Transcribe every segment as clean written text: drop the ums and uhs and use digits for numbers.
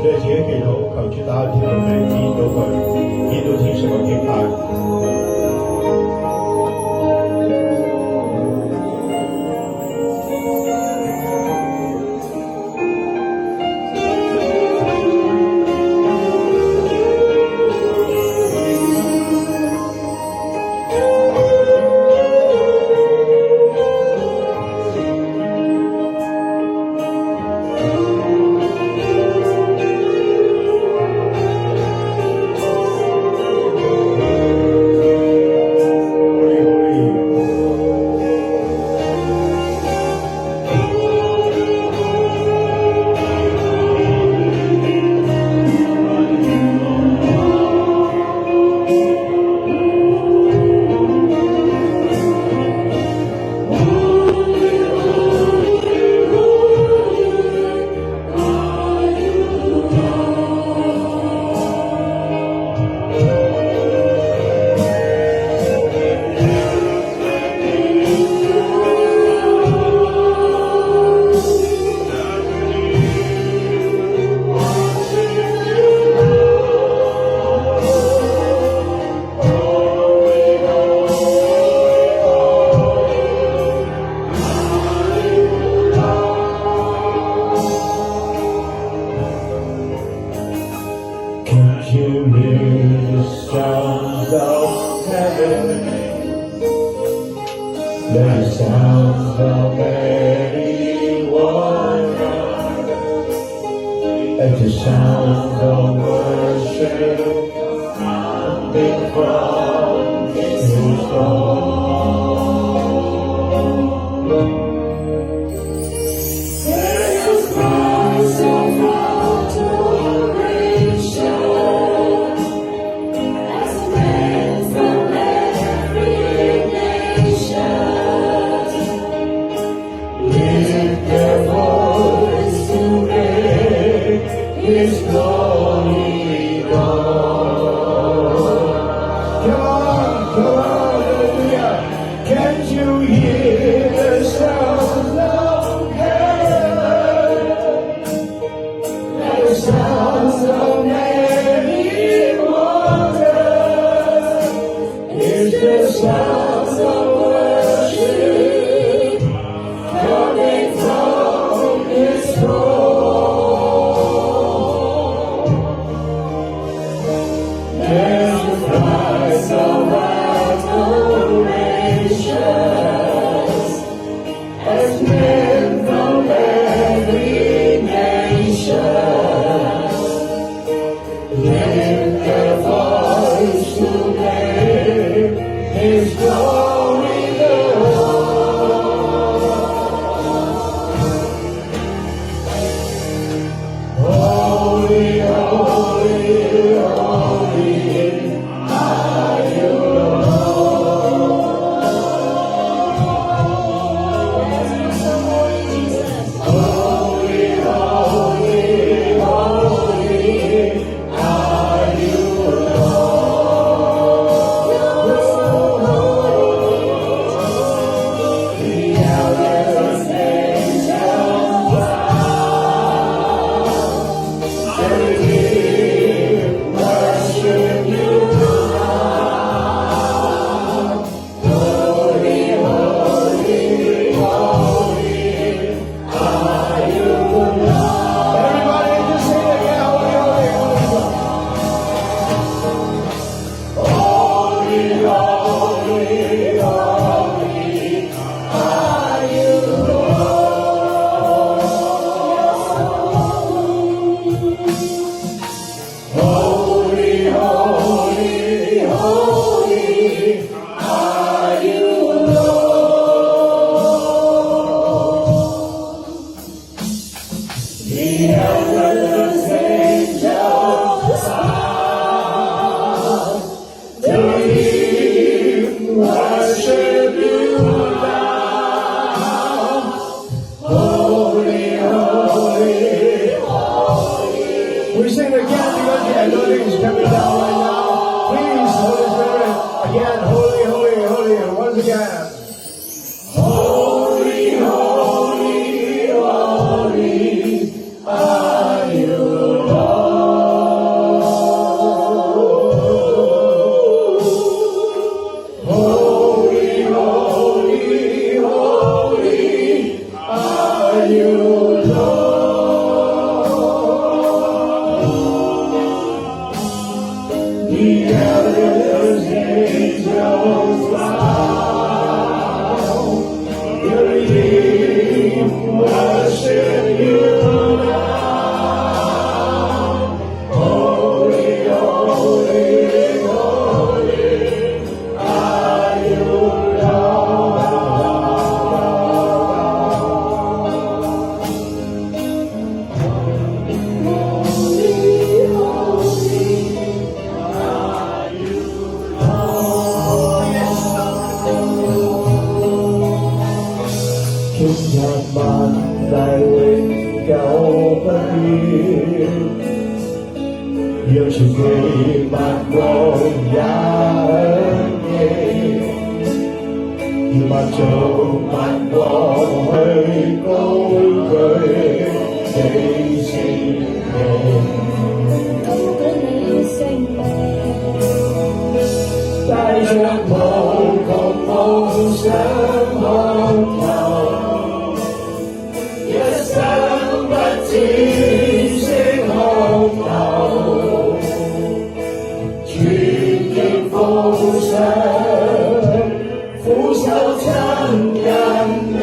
這節祈禱求主打天路俾見到佢，見到天上嘅敬拜。終日萬大永久不變，讓傳奇萬國也響應，要萬族萬國去高舉你聖名，高舉你聖名，帶着無窮夢想渴求，一生不止息空流，全然奉上，俯首親近你。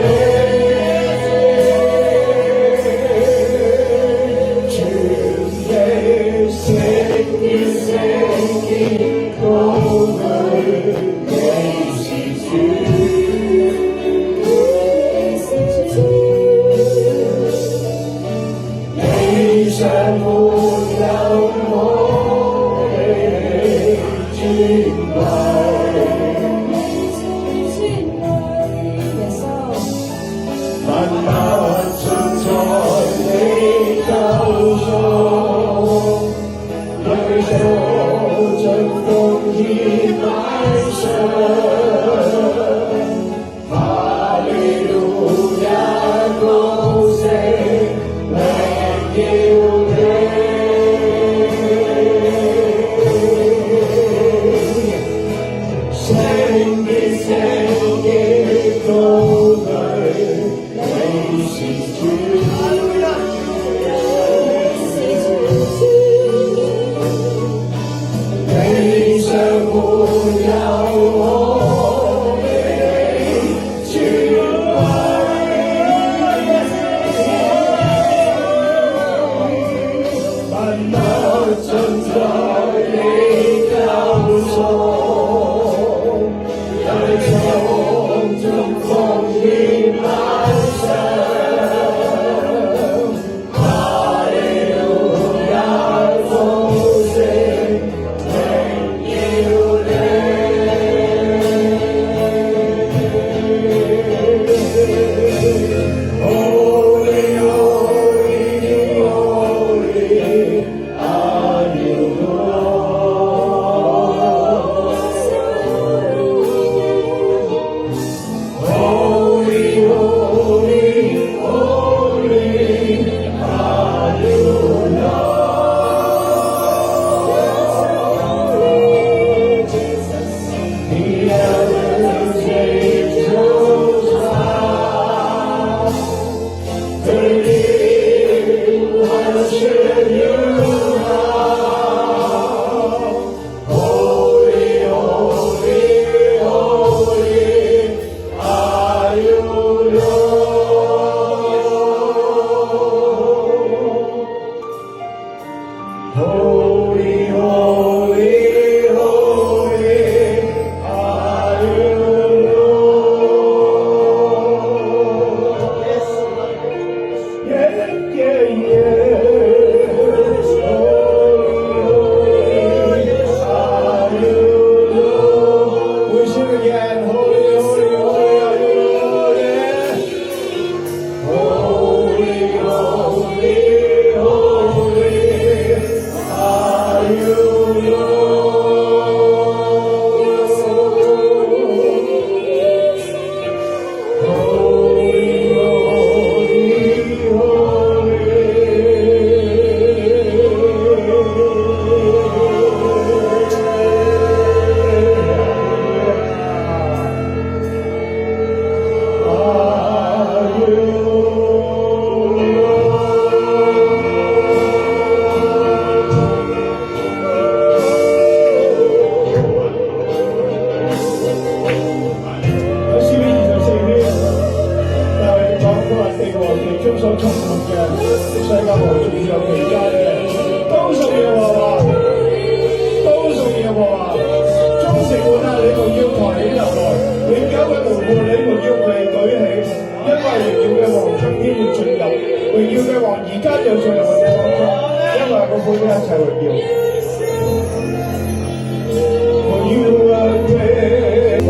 For you are great,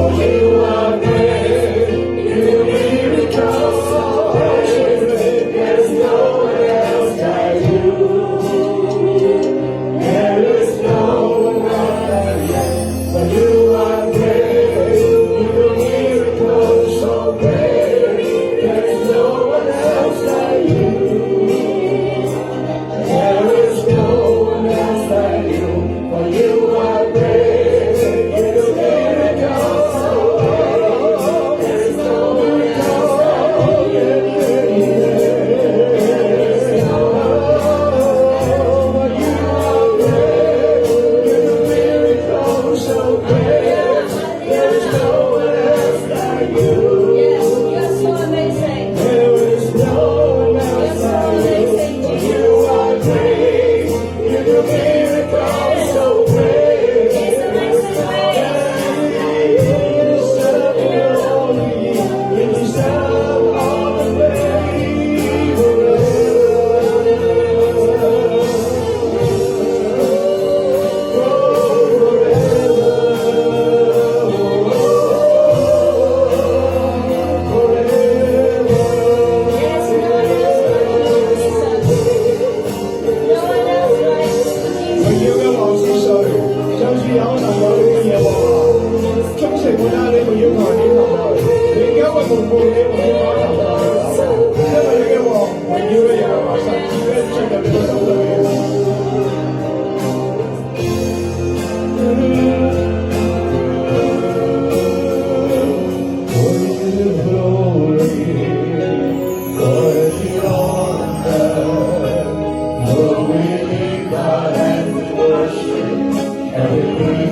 you miracles. 父给我们玛瑙的儿子，这个给我，我因为要马上几个这个这个都有。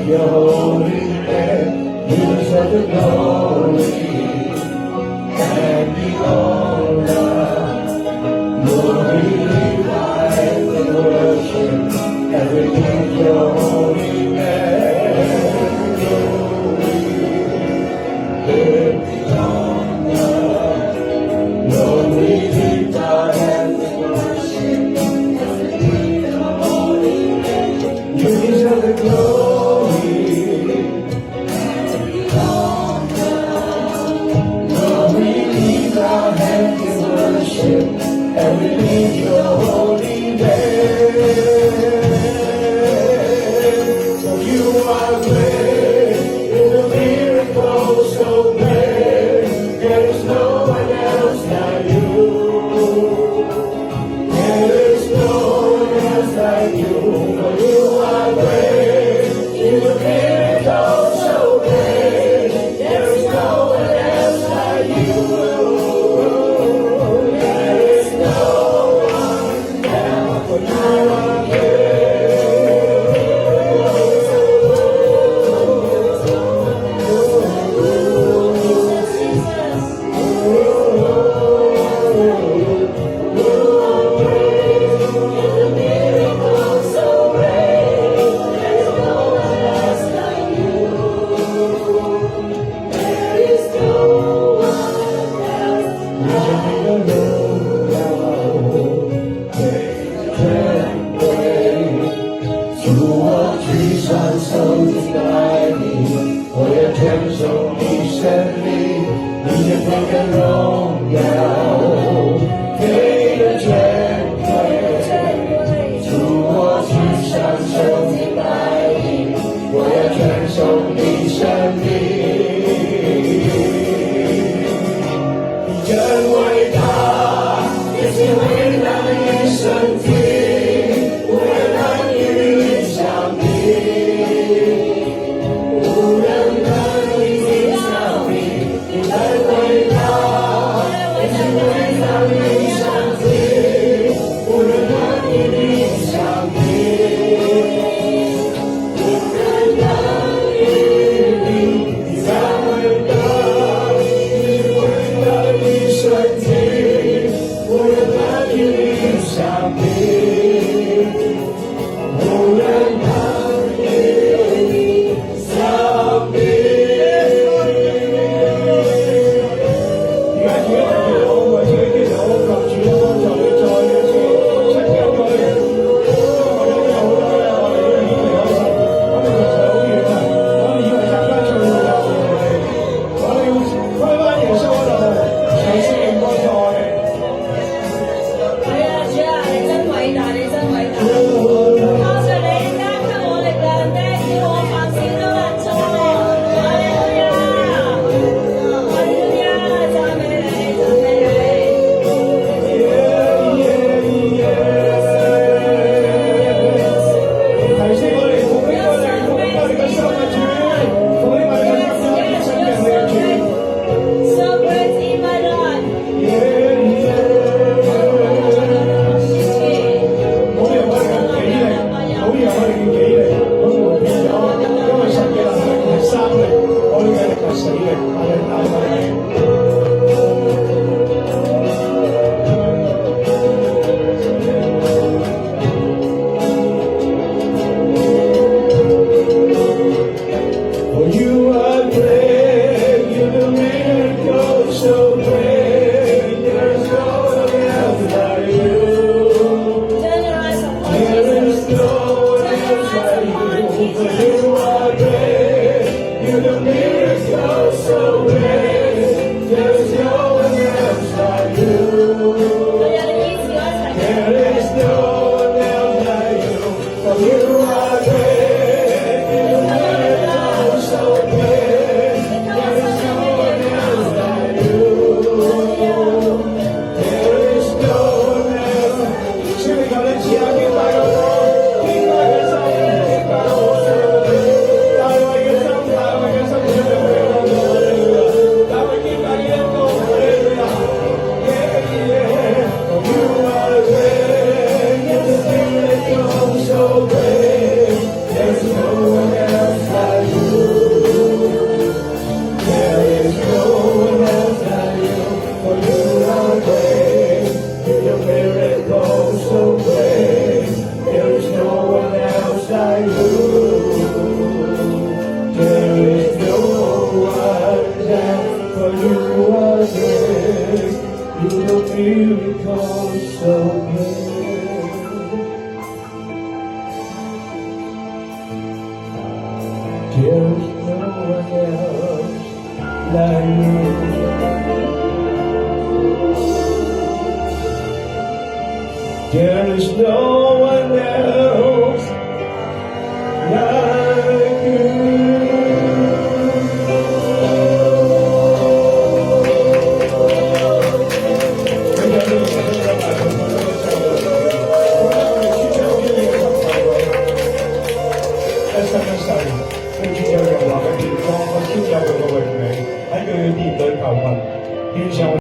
Your holy name, you deserve the glory and the honor. Lord, we lift our hands in worship and we lift your holy name. Glory and the honor. Lord, we lift our hands in worship and we lift your holy name. You deserve the glory. And we need your holy name. So you are great, you're a miracle so great. There is no one else like you. There is no one else like you. For you are great, you're a miracle so great. There is no one else like you. We're you are great. You do miracles so great. There's no one else like you. There is no one else like you.喺佢面對求問，獻上。